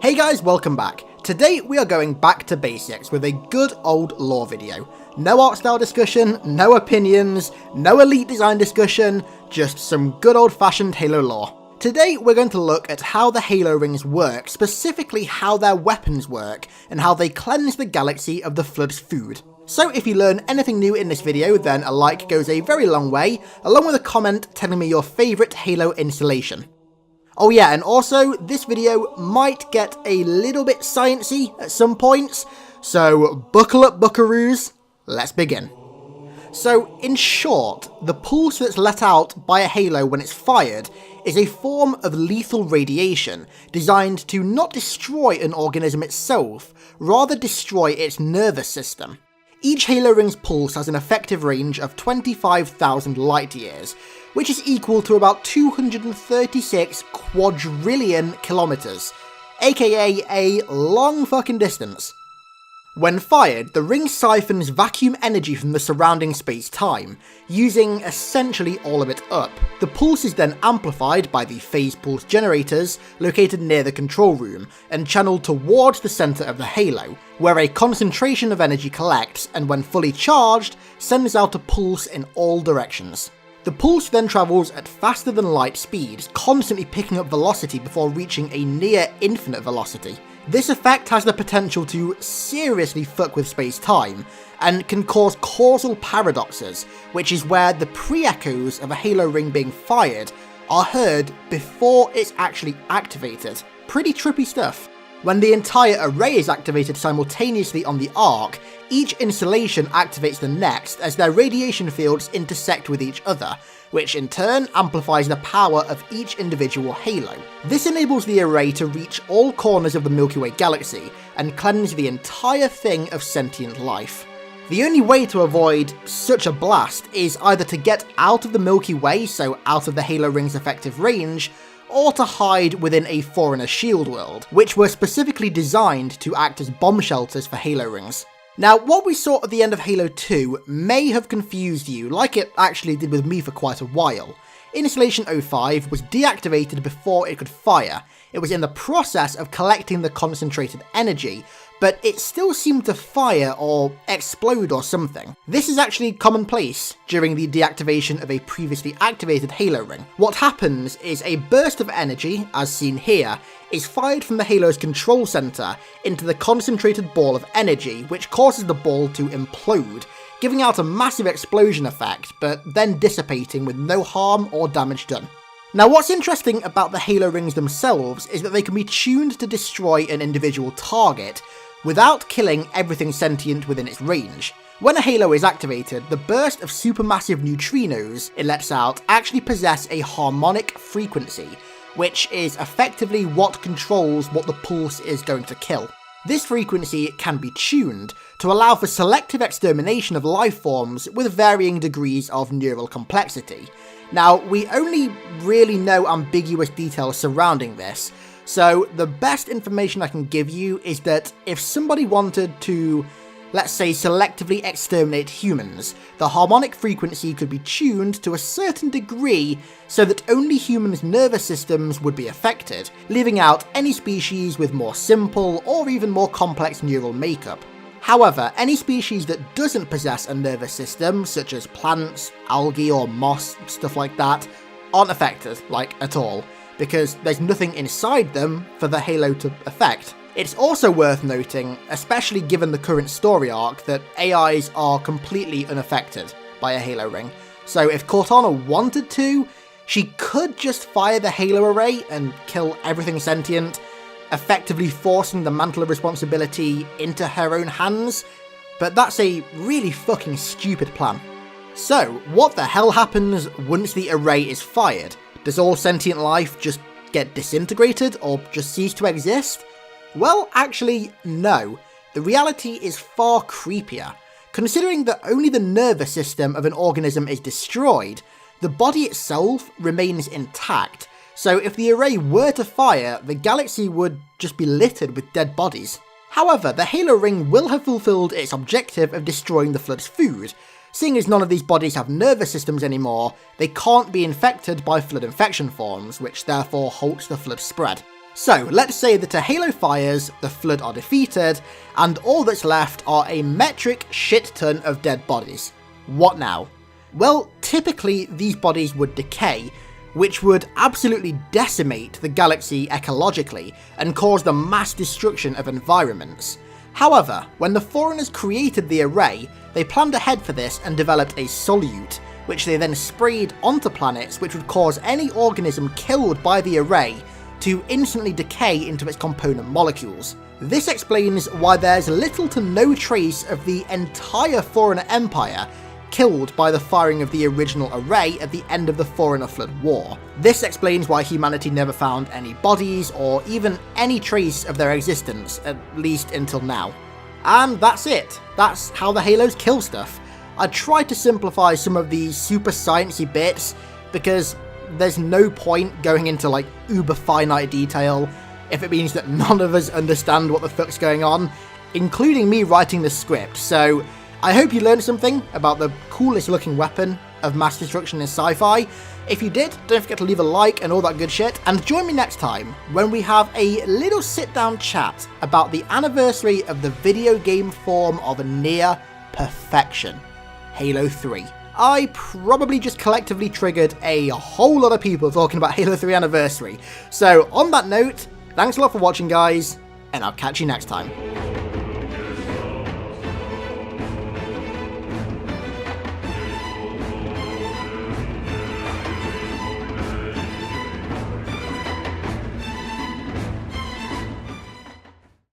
Hey guys, welcome back. Today we are going back to basics with a good old lore video. No art style discussion, no opinions, no elite design discussion, just some good old fashioned Halo lore. Today we're going to look at how the Halo rings work, specifically how their weapons work, and how they cleanse the galaxy of the Flood's food. So if you learn anything new in this video, then a like goes a very long way, along with a comment telling me your favourite Halo installation. Oh yeah, and also, this video might get a little bit sciencey at some points, so buckle up buckaroos, let's begin. So, in short, the pulse that's let out by a Halo when it's fired is a form of lethal radiation designed to not destroy an organism itself, rather destroy its nervous system. Each Halo ring's pulse has an effective range of 25,000 light years, which is equal to about 236 quadrillion kilometers, aka a long fucking distance. When fired, the ring siphons vacuum energy from the surrounding space-time, using essentially all of it up. The pulse is then amplified by the phase pulse generators located near the control room, and channeled towards the centre of the Halo, where a concentration of energy collects and when fully charged, sends out a pulse in all directions. The pulse then travels at faster than light speeds, constantly picking up velocity before reaching a near infinite velocity. This effect has the potential to seriously fuck with space-time, and can cause causal paradoxes, which is where the pre-echoes of a Halo ring being fired are heard before it's actually activated. Pretty trippy stuff. When the entire array is activated simultaneously on the arc, each installation activates the next as their radiation fields intersect with each other, which in turn amplifies the power of each individual Halo. This enables the array to reach all corners of the Milky Way galaxy and cleanse the entire thing of sentient life. The only way to avoid such a blast is either to get out of the Milky Way, so out of the Halo ring's effective range, or to hide within a Forerunner shield world, which were specifically designed to act as bomb shelters for Halo rings. Now, what we saw at the end of Halo 2 may have confused you, like it actually did with me for quite a while. Installation 05 was deactivated before it could fire. It was in the process of collecting the concentrated energy, but it still seemed to fire or explode or something. This is actually commonplace during the deactivation of a previously activated Halo ring. What happens is a burst of energy, as seen here, is fired from the Halo's control center into the concentrated ball of energy, which causes the ball to implode, giving out a massive explosion effect, but then dissipating with no harm or damage done. Now, what's interesting about the Halo rings themselves is that they can be tuned to destroy an individual target without killing everything sentient within its range. When a Halo is activated, the burst of supermassive neutrinos it lets out actually possess a harmonic frequency, which is effectively what controls what the pulse is going to kill. This frequency can be tuned to allow for selective extermination of life forms with varying degrees of neural complexity. Now, we only really know ambiguous details surrounding this, so the best information I can give you is that if somebody wanted to, let's say, selectively exterminate humans, the harmonic frequency could be tuned to a certain degree so that only humans' nervous systems would be affected, leaving out any species with more simple or even more complex neural makeup. However, any species that doesn't possess a nervous system, such as plants, algae or moss, stuff like that, aren't affected, like, at all, because there's nothing inside them for the Halo to affect. It's also worth noting, especially given the current story arc, that AIs are completely unaffected by a Halo ring. So if Cortana wanted to, she could just fire the Halo array and kill everything sentient, effectively forcing the mantle of responsibility into her own hands, but that's a really fucking stupid plan. So, what the hell happens once the array is fired? Does all sentient life just get disintegrated or just cease to exist? Well, actually, no. The reality is far creepier. Considering that only the nervous system of an organism is destroyed, the body itself remains intact, so if the array were to fire, the galaxy would just be littered with dead bodies. However, the Halo ring will have fulfilled its objective of destroying the Flood's food. Seeing as none of these bodies have nervous systems anymore, they can't be infected by Flood infection forms, which therefore halts the Flood spread. So let's say that a Halo fires, the Flood are defeated, and all that's left are a metric shit ton of dead bodies. What now? Well, typically these bodies would decay, which would absolutely decimate the galaxy ecologically and cause the mass destruction of environments. However, when the Forerunners created the array, they planned ahead for this and developed a solute, which they then sprayed onto planets, which would cause any organism killed by the array to instantly decay into its component molecules. This explains why there's little to no trace of the entire Forerunner Empire killed by the firing of the original array at the end of the Forerunner-Flood war. This explains why humanity never found any bodies or even any trace of their existence, at least until now. And that's it. That's how the Halos kill stuff. I tried to simplify some of these super sciencey bits because there's no point going into like uber finite detail if it means that none of us understand what the fuck's going on, including me writing the script. So I hope you learned something about the coolest looking weapon of mass destruction in sci-fi. If you did, don't forget to leave a like and all that good shit, and join me next time when we have a little sit down chat about the anniversary of the video game form of near perfection, Halo 3. I probably just collectively triggered a whole lot of people talking about Halo 3 anniversary. So on that note, thanks a lot for watching guys, and I'll catch you next time.